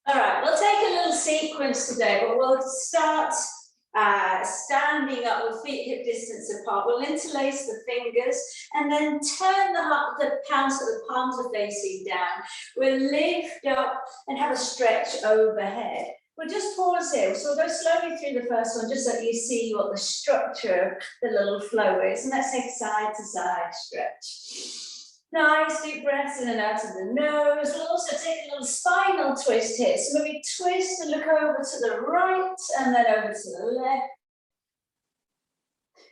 All right, we'll take a little sequence today, but we'll start standing up with feet hip distance apart. We'll interlace the fingers and then turn the palms so the palms are facing down. We'll lift up and have a stretch overhead. We'll just pause here. So we'll go slowly through the first one just so you see what the structure of the little flow is. And let's take a side to side stretch. Nice deep breaths in and out of the nose. We'll also take a little spinal twist here. So maybe twist and look over to the right and then over to the left.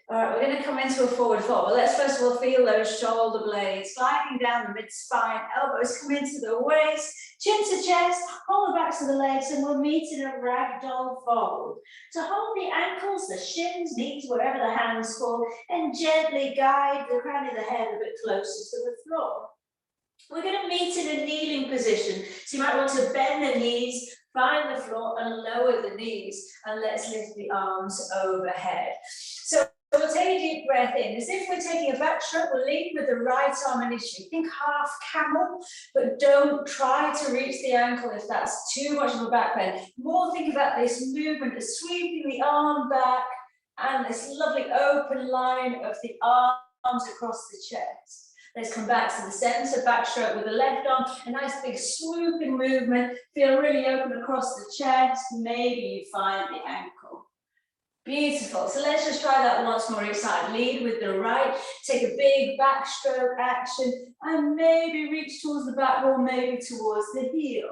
All right, we're going to come into a forward fold. Well, let's first of all feel those shoulder blades sliding down the mid-spine, elbows come into the waist, chin to chest, hold the backs of the legs, and we'll meet in a ragdoll fold. So hold the ankles, the shins, knees, wherever the hands fall, and gently guide the crown of the head a bit closer to the floor. We're going to meet in a kneeling position. So you might want to bend the knees, find the floor, and lower the knees, and let's lift the arms overhead. So we'll take a deep breath in. As if we're taking a back stroke, we'll lead with the right arm initially. Think half camel, but don't try to reach the ankle if that's too much of a back bend. More think about this movement of sweeping the arm back and this lovely open line of the arms across the chest. Let's come back to the center, back stroke with the left arm, a nice big swooping movement. Feel really open across the chest. Maybe you find the ankle. Beautiful. So let's just try that once more each side. Lead with the right, take a big backstroke action, and maybe reach towards the back wall, maybe towards the heel.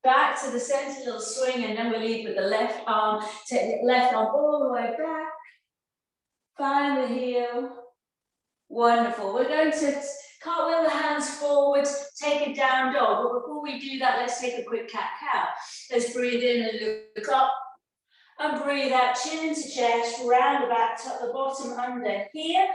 Back to the center, little swing, and then we lead with the left arm. Take the left arm all the way back. Find the heel. Wonderful. We're going to cartwheel the hands forward, take a down dog. But before we do that, let's take a quick cat-cow. Let's breathe in and look up. And breathe out, chin into chest, round the back, tuck the bottom under here.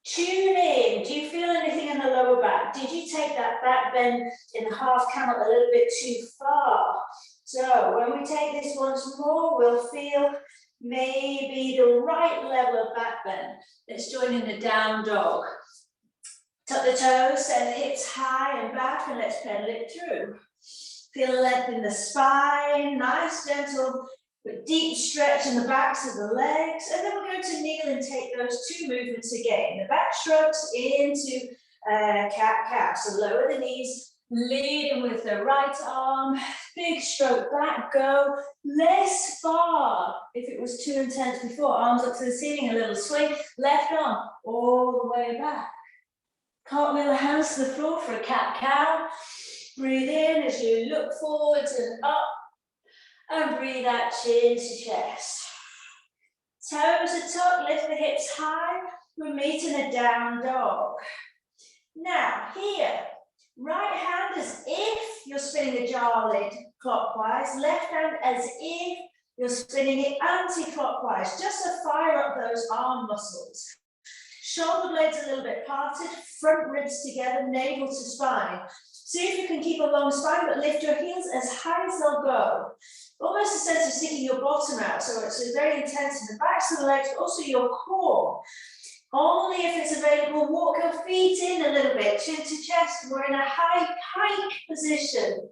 Tune in. Do you feel anything in the lower back? Did you take that back bend in the half camel a little bit too far? So when we take this once more, we'll feel maybe the right level of back bend. Let's join in the down dog. Tuck the toes, send the hips high and back, and let's pedal it through. Feel length in the spine, nice gentle but deep stretch in the backs of the legs, and then we're going to kneel and take those two movements again. The back strokes into cat-cow. So lower the knees, leading with the right arm, big stroke back, go less far. If it was too intense before, arms up to the ceiling, a little swing, left arm all the way back. Cartwheel the hands to the floor for a cat-cow. Breathe in as you look forwards and up. And breathe out, chin to chest. Toes are tucked, lift the hips high. We're meeting a down dog. Now, here, right hand as if you're spinning the jar lid clockwise. Left hand as if you're spinning it anti-clockwise, just to fire up those arm muscles. Shoulder blades a little bit parted, front ribs together, navel to spine. See if you can keep a long spine, but lift your heels as high as they'll go. Almost a sense of sticking your bottom out, so it's very intense in the backs of the legs, but also your core. Only if it's available, walk your feet in a little bit, chin to chest. We're in a hike position.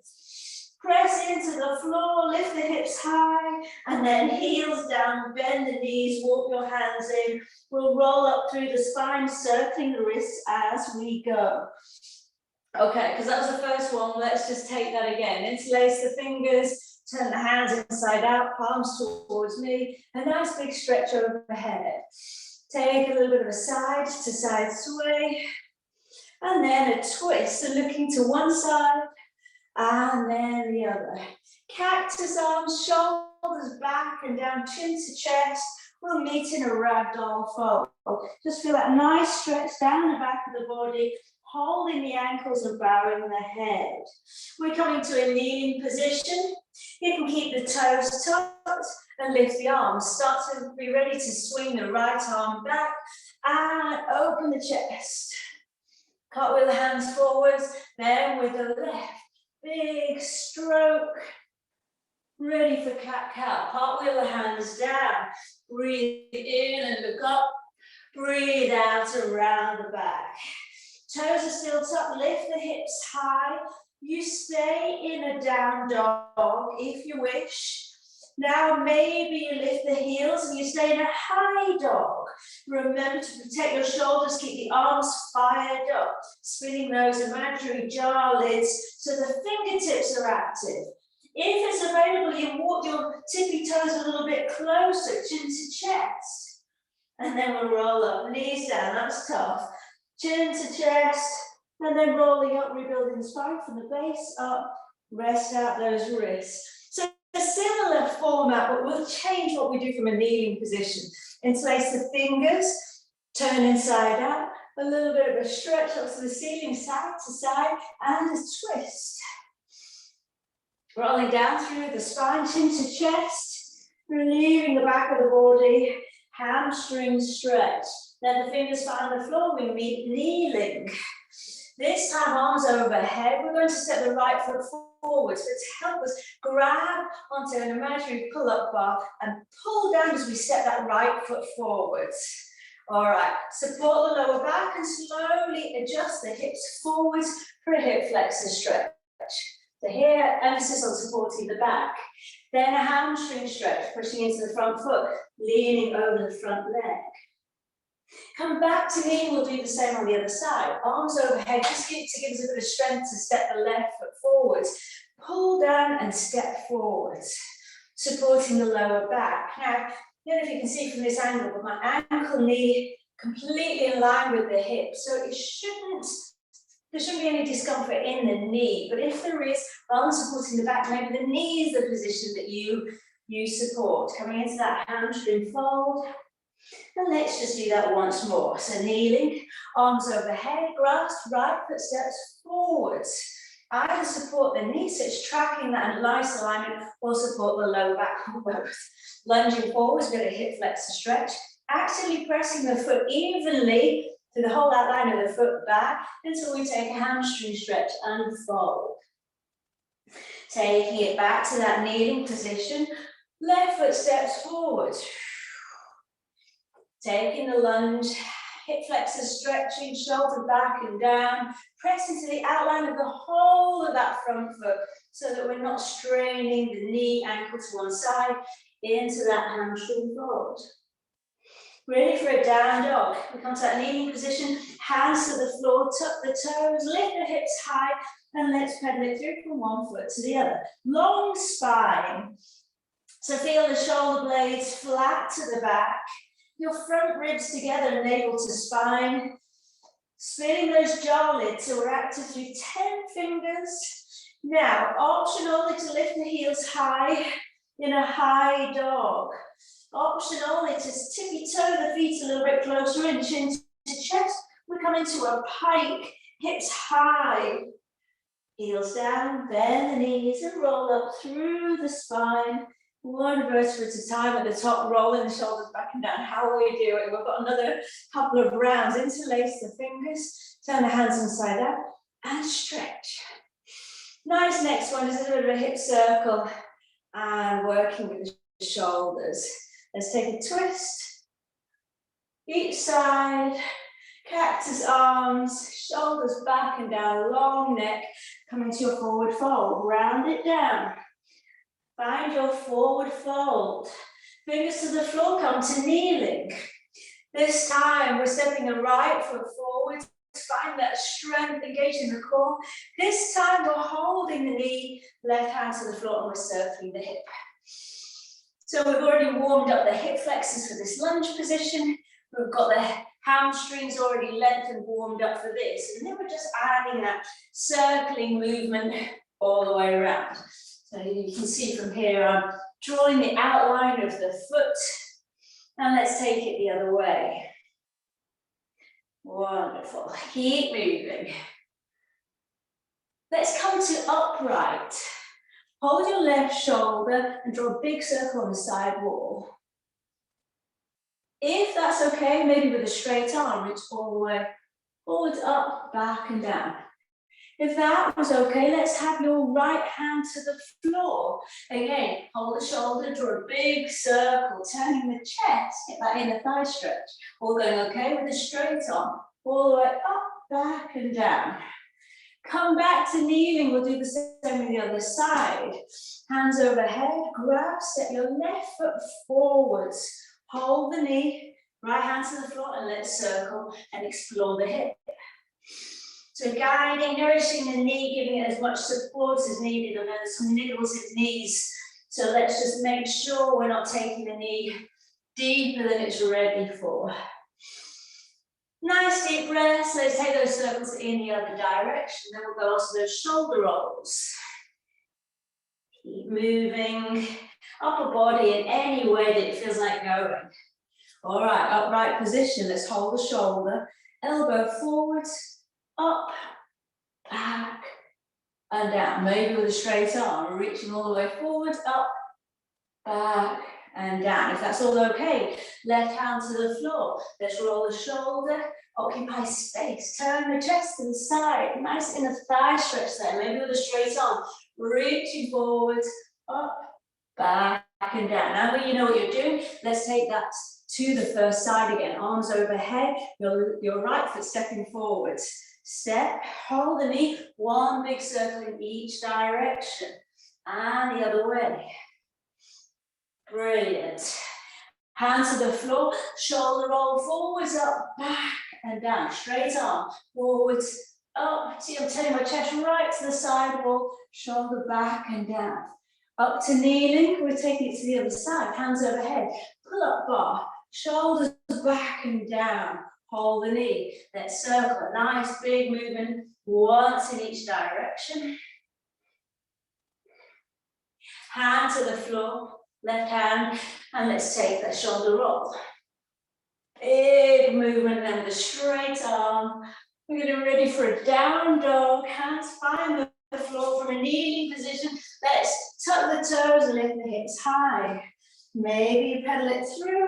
Press into the floor, lift the hips high, and then heels down, bend the knees, walk your hands in. We'll roll up through the spine, circling the wrists as we go. Okay, because that was the first one, let's just take that again. Interlace the fingers. Turn the hands inside out, palms towards me. A nice big stretch overhead. Take a little bit of a side to side sway. And then a twist. So looking to one side and then the other. Cactus arms, shoulders back and down, chin to chest. We'll meet in a ragdoll fold. Just feel that nice stretch down the back of the body. Holding the ankles and bowing the head. We're coming to a kneeling position. You can keep the toes tucked and lift the arms. Start to be ready to swing the right arm back and open the chest. Cartwheel the hands forwards, then with the left. Big stroke. Ready for cat-cow. Cartwheel the hands down. Breathe in and look up. Breathe out around the back. Toes are still tucked, lift the hips high, You stay in a down dog if you wish. Now maybe you lift the heels and you stay in a high dog. Remember to protect your shoulders, keep the arms fired up, spinning those imaginary jar lids so the fingertips are active. If it's available, you walk your tippy toes a little bit closer, chin to chest. And then we'll roll up, knees down, that's tough. Chin to chest, and then rolling up, rebuilding the spine from the base up, rest out those wrists. So a similar format, but we'll change what we do from a kneeling position. Interlace the fingers, turn inside out, a little bit of a stretch up to the ceiling, side to side, and a twist. Rolling down through the spine, chin to chest, relieving the back of the body, hamstring stretch. Then the fingers find the floor, we meet kneeling. This time, arms overhead. We're going to step the right foot forward. So to help us grab onto an imaginary pull-up bar and pull down as we step that right foot forwards. All right, support the lower back and slowly adjust the hips forwards for a hip flexor stretch. So here, emphasis on supporting the back. Then a hamstring stretch, pushing into the front foot, leaning over the front leg. Come back to knee, we'll do the same on the other side. Arms overhead, just to give us a bit of strength to step the left foot forwards. Pull down and step forwards, supporting the lower back. Now, I don't know if you can see from this angle, but my ankle knee completely in line with the hip. So there shouldn't be any discomfort in the knee. But if there is, rather than supporting the back, maybe the knee is the position that you support. Coming into that hamstring fold. And let's just do that once more. So kneeling, arms overhead, grasp, right foot steps forwards. Either support the knee, so it's tracking that nice alignment, or support the lower back, or both. Lunging forwards, with a hip flexor stretch. Actively pressing the foot evenly through the whole outline of the foot back until we take a hamstring stretch and fold. Taking it back to that kneeling position, left foot steps forward. Taking the lunge, hip flexors stretching, shoulder back and down, press into the outline of the whole of that front foot so that we're not straining the knee, ankle to one side into that hamstring fold. Ready for a down dog. We come to that kneeling position, hands to the floor, tuck the toes, lift the hips high, and let's pedal it through from one foot to the other. Long spine. So feel the shoulder blades flat to the back. Your front ribs together, navel to spine. Spinning those jaw lids so we're active through 10 fingers. Now, option only to lift the heels high in a high dog. Option only to tippy toe the feet a little bit closer in, chin to chest. We come into a pike, hips high. Heels down, bend the knees and roll up through the spine. One vertebra at a time at the top, rolling the shoulders back and down. How are we doing? We've got another couple of rounds. Interlace the fingers, turn the hands inside out, and stretch. Nice, next one is a little bit of a hip circle and working with the shoulders. Let's take a twist. Each side, cactus arms, shoulders back and down, long neck, coming to your forward fold. Round it down. Find your forward fold. Fingers to the floor, come to kneeling. This time, we're stepping the right foot forward. Find that strength, engaging the core. This time, we're holding the knee, left hand to the floor, and we're circling the hip. So we've already warmed up the hip flexors for this lunge position. We've got the hamstrings already lengthened, warmed up for this. And then we're just adding that circling movement all the way around. So you can see from here, I'm drawing the outline of the foot, and let's take it the other way. Wonderful, keep moving. Let's come to upright. Hold your left shoulder and draw a big circle on the side wall. If that's okay, maybe with a straight arm, reach all the way forwards, up, back and down. If that was okay, let's have your right hand to the floor. Again, hold the shoulder, draw a big circle, turning the chest, get that inner thigh stretch. All going okay with a straight arm. All the way up, back and down. Come back to kneeling. We'll do the same with the other side. Hands overhead, grab, step your left foot forwards. Hold the knee, right hand to the floor, and let's circle and explore the hip. So guiding, nourishing the knee, giving it as much support as needed. I know there's some niggles in knees, so let's just make sure we're not taking the knee deeper than it's ready for. Nice deep breaths. Let's take those circles in the other direction. Then we'll go on to those shoulder rolls. Keep moving upper body in any way that it feels like going. All right, upright position. Let's hold the shoulder, elbow forward, up, back, and down. Maybe with a straight arm, reaching all the way forward, up, back, and down. If that's all okay, left hand to the floor. Let's roll the shoulder, occupy space, turn the chest to the side. Nice inner thigh stretch there, maybe with a straight arm. Reaching forward, up, back, and down. Now that you know what you're doing, let's take that to the first side again. Arms overhead, your right foot stepping forward. Step, hold the knee, one big circle in each direction. And the other way. Brilliant. Hands to the floor, shoulder roll forwards, up, back, and down. Straight arm, forwards, up. See, I'm turning my chest right to the side wall, shoulder back and down. Up to kneeling, we're taking it to the other side. Hands overhead, pull up bar, shoulders back and down. Hold the knee. Let's circle. A nice big movement, once in each direction. Hand to the floor. Left hand, and let's take that shoulder roll. Big movement then with a straight arm. We're getting ready for a down dog. Hands find the floor from a kneeling position. Let's tuck the toes and lift the hips high. Maybe you pedal it through.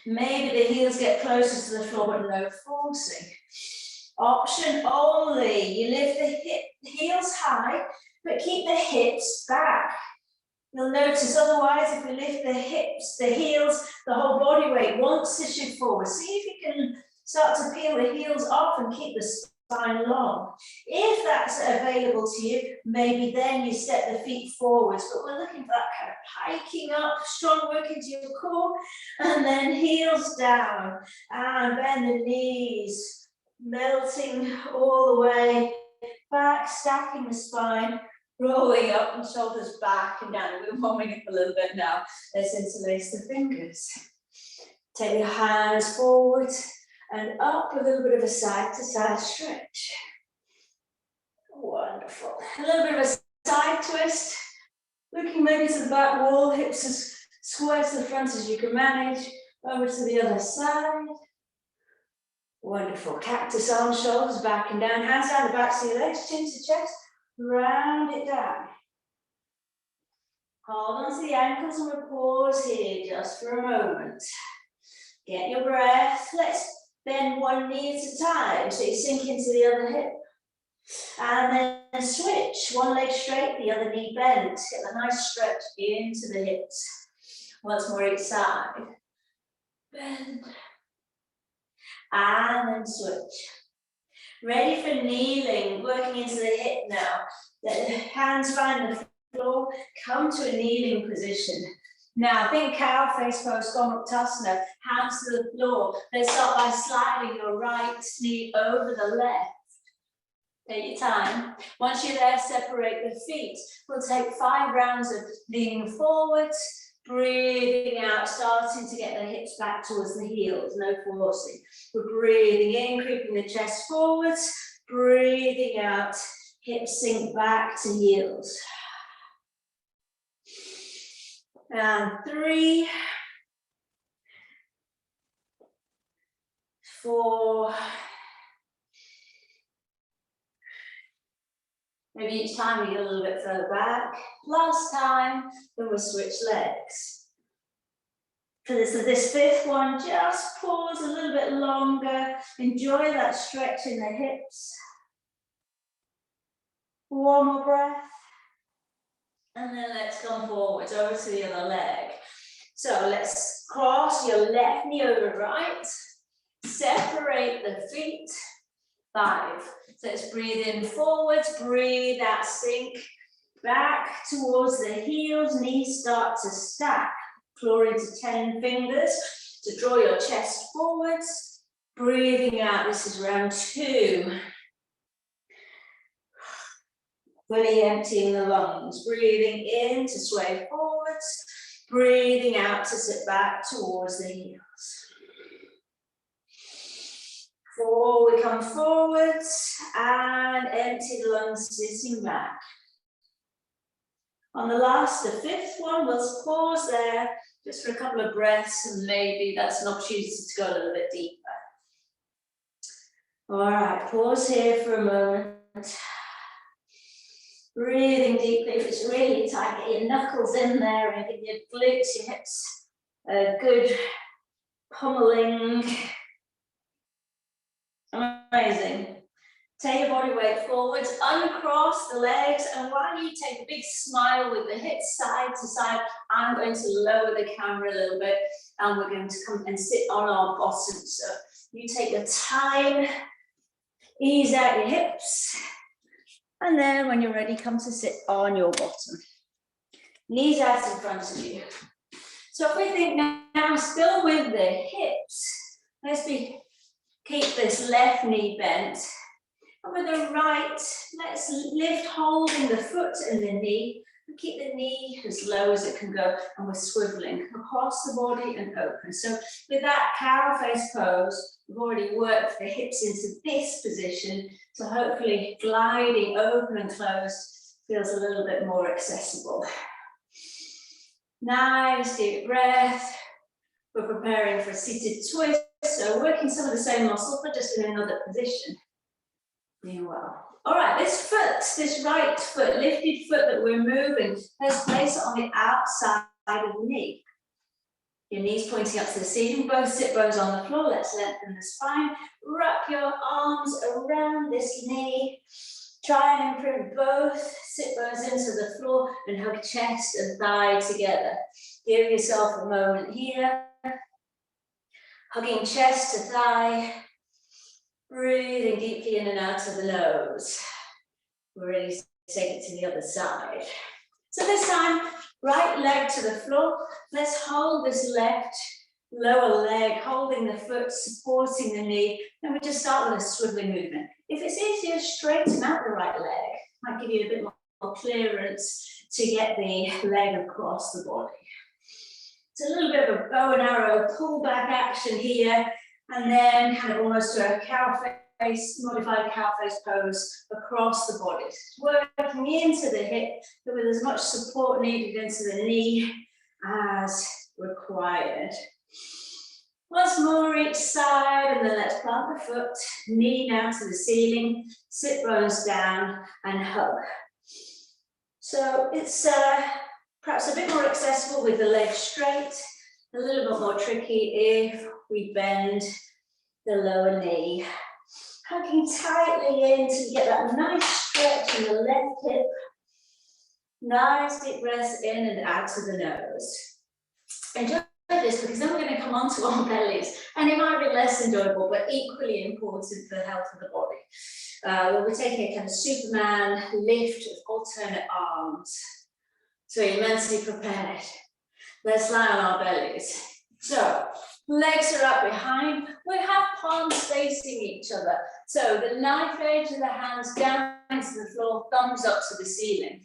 Maybe the heels get closer to the floor, but no forcing. Option only. You lift the heels high, but keep the hips back. You'll notice otherwise if we lift the hips, the heels, the whole body weight wants to shift forward. See if you can start to peel the heels off and keep the spine long. If that's available to you, maybe then you step the feet forwards, but we're looking for that kind of hiking up, strong work into your core, and then heels down, and bend the knees, melting all the way back, stacking the spine, rolling up and shoulders back and down. We're warming up a little bit now. Let's interlace the fingers. Take your hands forward and up, a little bit of a side to side stretch. Wonderful. A little bit of a side twist. Looking maybe to the back wall, hips as square to the front as you can manage. Over to the other side. Wonderful. Cactus arms, shoulders back and down. Hands down the backs of your legs, chin to chest. Round it down. Hold on to the ankles and we'll pause here just for a moment. Get your breath. Let's bend one knee at a time so you sink into the other hip. And then switch. One leg straight, the other knee bent. Get a nice stretch into the hips. Once more each side. Bend. And then switch. Ready for kneeling, working into the hip now. Let the hands find the floor, come to a kneeling position. Now think cow face pose, Uttanasana, hands to the floor. Let's start by sliding your right knee over the left. Take your time. Once you're there, separate the feet. We'll take 5 rounds of leaning forwards, breathing out, starting to get the hips back towards the heels, no forcing. We're breathing in, creeping the chest forwards, breathing out, hips sink back to heels. And 3, 4, maybe each time we get a little bit further back. Last time, then we'll switch legs. For this 5th one, just pause a little bit longer. Enjoy that stretch in the hips. One more breath. And then let's come forwards over to the other leg. So let's cross your left knee over right. Separate the feet. 5. So let's breathe in forwards, breathe out, sink back towards the heels, knees start to stack. Claw into 10 fingers to draw your chest forwards. Breathing out, this is round 2. Fully emptying the lungs, breathing in to sway forwards, breathing out to sit back towards the heels. 4, we come forwards and empty the lungs, sitting back. On the last, the 5th one, we'll pause there just for a couple of breaths, and maybe that's an opportunity to go a little bit deeper. All right, pause here for a moment. Breathing deeply. If it's really tight, get your knuckles in there and get your glutes, your hips a good pummeling. Amazing. Take your body weight forwards, uncross the legs, and while you take a big smile with the hips side to side, I'm going to lower the camera a little bit, and we're going to come and sit on our bottom. So you take your time, ease out your hips, and then when you're ready, come to sit on your bottom. Knees out in front of you. So if we think now, still with the hips, let's keep this left knee bent. And with the right, let's lift, holding the foot and the knee, and keep the knee as low as it can go, and we're swiveling across the body and open. So with that cow face pose, we've already worked the hips into this position, so hopefully gliding open and closed feels a little bit more accessible. Nice deep breath. We're preparing for a seated twist, so working some of the same muscles, but just in another position. Doing well. All right, this foot, this right foot, lifted foot that we're moving, let's place it on the outside of the knee. Your knees pointing up to the ceiling, both sit bones on the floor. Let's lengthen the spine. Wrap your arms around this knee. Try and improve both sit bones into the floor and hug chest and thigh together. Give yourself a moment here. Hugging chest to thigh. Breathing deeply in and out of the nose. We're ready to take it to the other side. So this time, right leg to the floor. Let's hold this left lower leg, holding the foot, supporting the knee. Then we just start with a swiveling movement. If it's easier, straighten out the right leg. Might give you a bit more clearance to get the leg across the body. It's a little bit of a bow and arrow pull back action here. And then kind of almost to a cow face, modified cow face pose across the body. Working into the hip, but with as much support needed into the knee as required. Once more each side, and then let's plant the foot, knee now to the ceiling, sit bones down and hug. So it's perhaps a bit more accessible with the legs straight, a little bit more tricky if we bend the lower knee. Hugging tightly in till you get that nice stretch in the left hip. Nice deep breaths in and out of the nose. Enjoy this because then we're going to come onto our bellies, and it might be less enjoyable but equally important for the health of the body. We'll be taking a kind of Superman lift of alternate arms. So you're mentally prepared. Let's lie on our bellies. So legs are up behind. We have palms facing each other. So the knife edge of the hands down to the floor, thumbs up to the ceiling.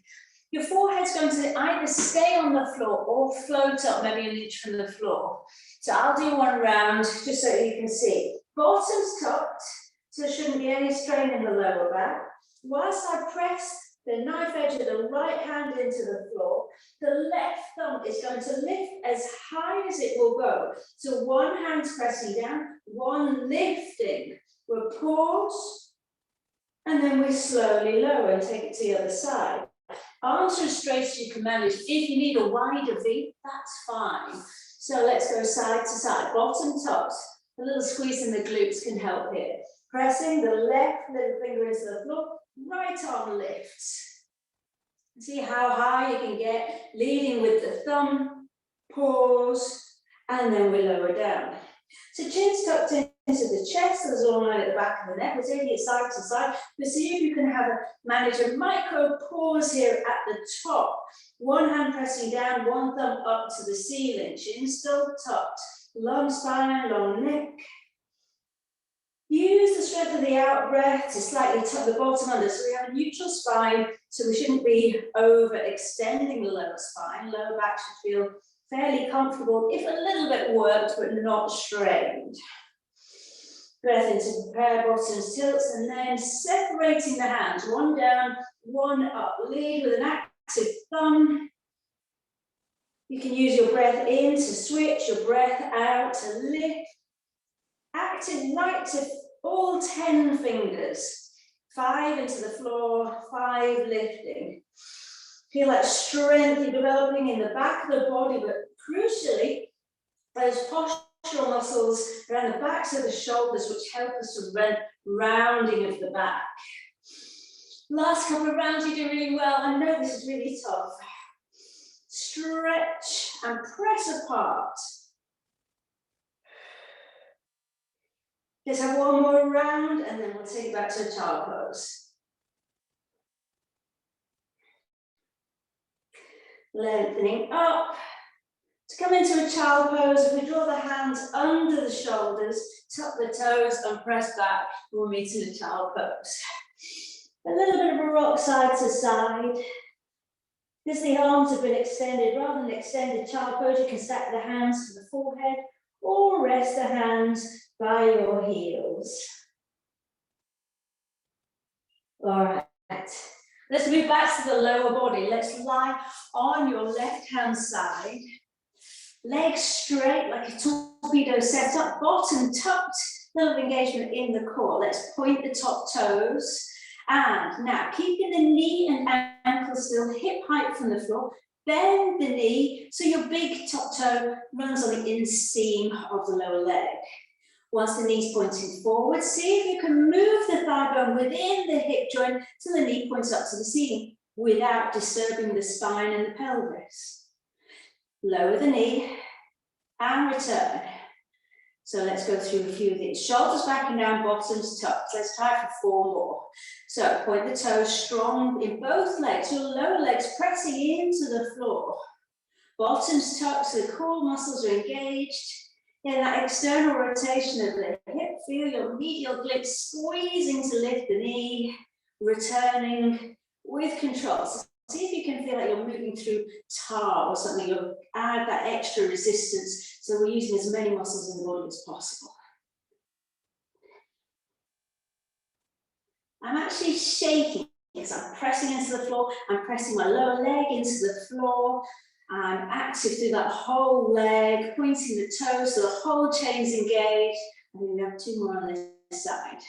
Your forehead's going to either stay on the floor or float up maybe an inch from the floor. So I'll do one round just so you can see. Bottom's tucked, so there shouldn't be any strain in the lower back. Whilst I press the knife edge of the right hand into the floor, the left thumb is going to lift as high as it will go. So one hand's pressing down, one lifting. We'll pause, and then we slowly lower and take it to the other side. Arms are as straight as you can manage. If you need a wider V, that's fine. So let's go side to side, bottom tucked. A little squeeze in the glutes can help here. Pressing the left little finger into the floor, right arm lifts. See how high you can get, leading with the thumb, pause, and then we lower down. So chin's tucked in into the chest, as all right at the back of the neck. We're taking it side to side. But see if you can manage a micro pause here at the top. One hand pressing down, one thumb up to the ceiling. Chin still tucked. Long spine, long neck. Use the strength of the out breath to slightly tuck the bottom under. So we have a neutral spine, so we shouldn't be overextending the lower spine. Lower back should feel fairly comfortable, if a little bit worked, but not strained. Breath into prayer, bottoms tilts, and then separating the hands, one down, one up. Lead with an active thumb. You can use your breath in to switch, your breath out to lift. Active right to all 10 fingers. 5 into the floor, 5 lifting. Feel that strength developing in the back of the body, but crucially, those postural muscles around the backs of the shoulders, which help us to prevent rounding of the back. Last couple of rounds, you do really well. I know this is really tough. Stretch and press apart. Let's have one more round, and then we'll take it back to a child pose. Lengthening up. To come into a child pose, if we draw the hands under the shoulders, tuck the toes and press back, we'll meet in a child pose. A little bit of a rock side to side. Because the arms have been extended, rather than extended child pose, you can stack the hands to the forehead or rest the hands by your heels. All right. Let's move back to the lower body. Let's lie on your left-hand side. Legs straight like a torpedo set up, bottom tucked, little engagement in the core. Let's point the top toes. And now, keeping the knee and ankle still hip height from the floor, bend the knee so your big top toe runs on the inseam of the lower leg. Once the knee's pointing forward, see if you can move the thigh bone within the hip joint so the knee points up to the ceiling without disturbing the spine and the pelvis. Lower the knee and return. So let's go through a few of these. Shoulders back and down, bottoms tucked. Let's try for 4 more. So point the toes strong in both legs. Your lower legs pressing into the floor. Bottoms tucked so the core muscles are engaged. In that external rotation of the hip, feel your medial glutes squeezing to lift the knee, returning with control. So see if you can feel like you're moving through tar or something. You'll add that extra resistance. So we're using as many muscles in the body as possible. I'm actually shaking because I'm pressing into the floor. I'm pressing my lower leg into the floor. I'm active through that whole leg, pointing the toes so the whole chain's engaged. And then we have 2 more on this side.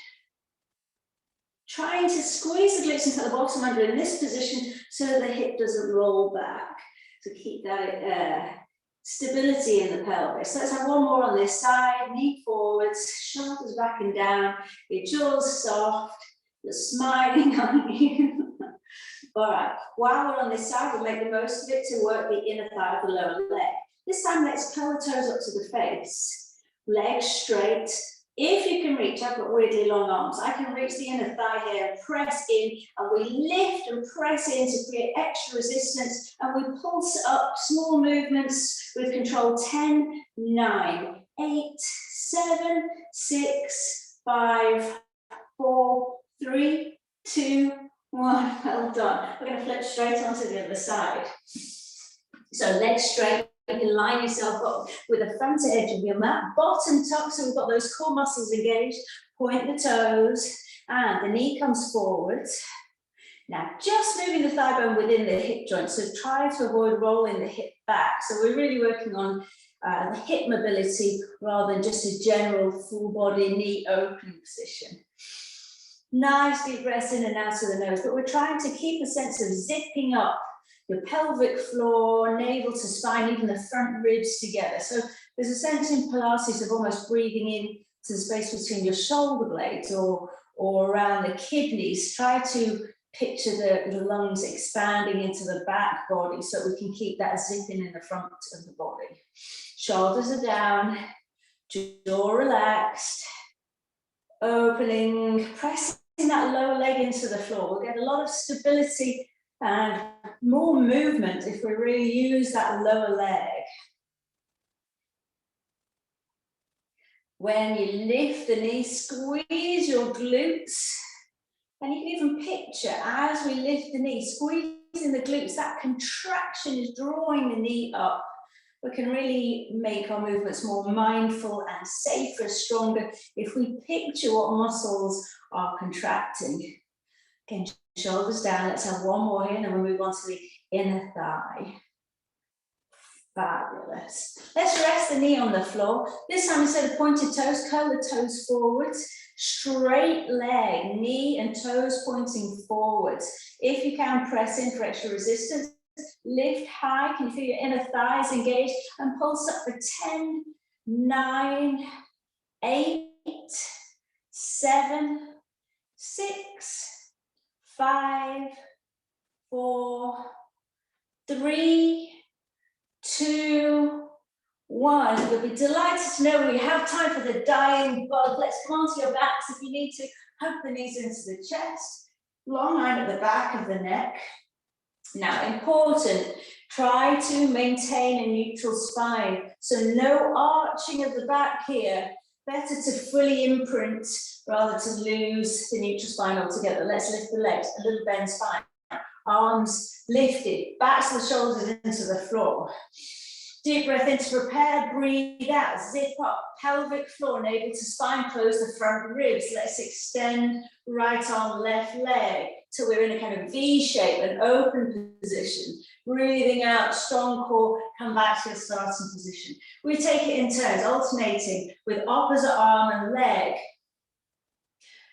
Trying to squeeze the glutes into the bottom under in this position so the hip doesn't roll back. To keep that stability in the pelvis. So let's have 1 more on this side. Knee forwards, shoulders back and down. Your jaw's soft. You're smiling, aren't you? All right, while we're on this side, we'll make the most of it to work the inner thigh of the lower leg. This time, let's curl the toes up to the face. Legs straight. If you can reach, I've got weirdly long arms. I can reach the inner thigh here, press in, and we lift and press in to create extra resistance, and we pulse up, small movements with control. 10, 9, 8, 7, 6, 5, 4, 3, 2, 1, well done. We're going to flip straight onto the other side. So legs straight, you can line yourself up with the front edge of your mat, bottom tuck, so we've got those core muscles engaged. Point the toes, and the knee comes forward. Now, just moving the thigh bone within the hip joint, so try to avoid rolling the hip back. So we're really working on the hip mobility rather than just a general full body knee opening position. Nice deep breaths in and out of the nose, but we're trying to keep a sense of zipping up your pelvic floor, navel to spine, even the front ribs together. So there's a sense in Pilates of almost breathing in to the space between your shoulder blades or around the kidneys. Try to picture the lungs expanding into the back body so we can keep that zipping in the front of the body. Shoulders are down, jaw relaxed. Opening, pressing that lower leg into the floor. We'll get a lot of stability and more movement if we really use that lower leg. When you lift the knee, squeeze your glutes. And you can even picture, as we lift the knee, squeezing the glutes, that contraction is drawing the knee up. We can really make our movements more mindful and safer, stronger, if we picture what muscles are contracting. Again, shoulders down. Let's have one more here, and then we'll move on to the inner thigh. Fabulous. Let's rest the knee on the floor. This time, instead of pointed toes, curl the toes forwards. Straight leg, knee and toes pointing forwards. If you can, press in for extra resistance. Lift high. Can you feel your inner thighs engaged? And pulse up for 10, 9, 8, 7, 6, 5, 4, 3, 2, 1. You'll be delighted to know we have time for the dying bug. Let's come onto your backs if you need to. Hug the knees into the chest. Long line at the back of the neck. Now, important, try to maintain a neutral spine. So no arching of the back here. Better to fully imprint rather to lose the neutral spine altogether. Let's lift the legs, a little bend spine. Arms lifted, backs of the shoulders into the floor. Deep breath in to prepare, breathe out, zip up, pelvic floor, enable to spine, close the front ribs. Let's extend right arm, left leg, till we're in a kind of V shape, an open position. Breathing out, strong core, come back to your starting position. We take it in turns, alternating with opposite arm and leg.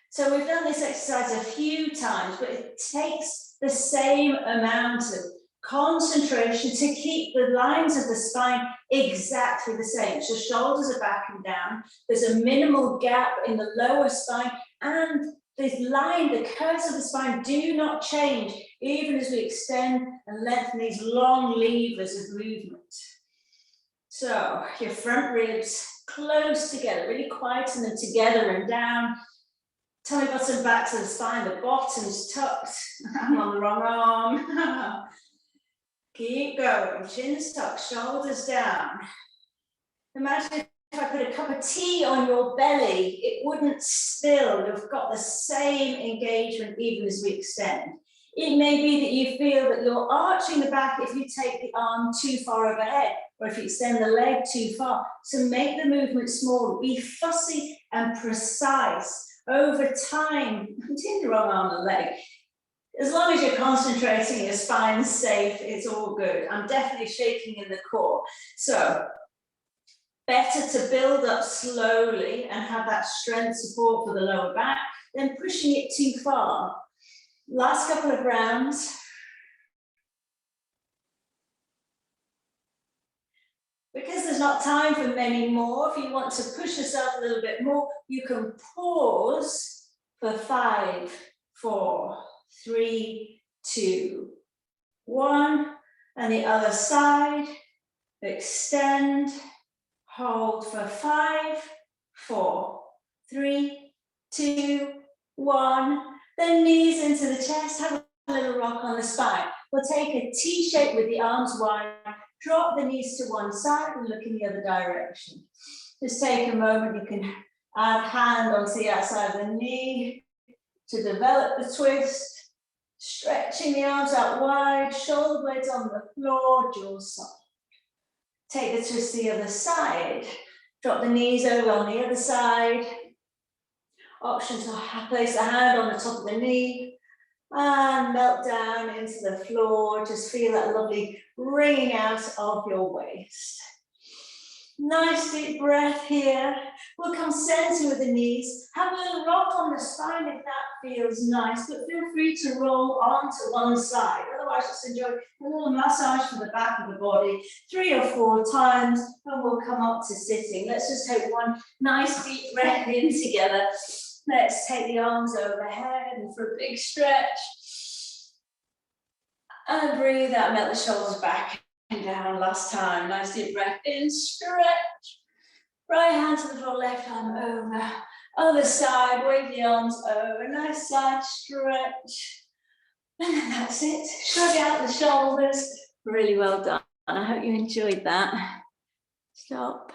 So we've done this exercise a few times, but it takes the same amount of concentration to keep the lines of the spine exactly the same. So shoulders are back and down. There's a minimal gap in the lower spine, and this line, the curves of the spine do not change even as we extend and lengthen these long levers of movement. So your front ribs close together, really quieten them together and down. Tummy button back to the spine, the bottom's tucked. I'm on the wrong arm. Keep going, chin's tucked, shoulders down. Imagine if I put a cup of tea on your belly, it wouldn't spill. You've got the same engagement even as we extend. It may be that you feel that you're arching the back if you take the arm too far overhead, or if you extend the leg too far. So make the movement smaller, be fussy and precise. Over time, continue the wrong arm and leg. As long as you're concentrating, your spine's safe, it's all good. I'm definitely shaking in the core. So, better to build up slowly and have that strength support for the lower back than pushing it too far. Last couple of rounds. Because there's not time for many more, if you want to push yourself a little bit more, you can pause for 5, 4, 3, 2, 1. And the other side, extend, hold for 5, 4, 3, 2, 1. Then knees into the chest, have a little rock on the spine. We'll take a T shape with the arms wide. Drop the knees to one side and look in the other direction. Just take a moment, you can add hand onto the outside of the knee to develop the twist. Stretching the arms out wide, shoulder blades on the floor, jaws soft. Take the twist to the other side. Drop the knees over on the other side. Option to place the hand on the top of the knee. And melt down into the floor. Just feel that lovely wringing out of your waist. Nice deep breath here. We'll come center with the knees. Have a little rock on the spine if that feels nice, but feel free to roll onto one side. Otherwise, just enjoy a little massage for the back of the body 3 or 4 times, and we'll come up to sitting. Let's just take one nice deep breath in together. Let's take the arms overhead and for a big stretch. And breathe out, melt the shoulders back and down. Last time, nice deep breath in, stretch. Right hand to the floor, left arm over. Other side, wave the arms over, nice side stretch. And then that's it. Shrug out the shoulders. Really well done. I hope you enjoyed that. Stop.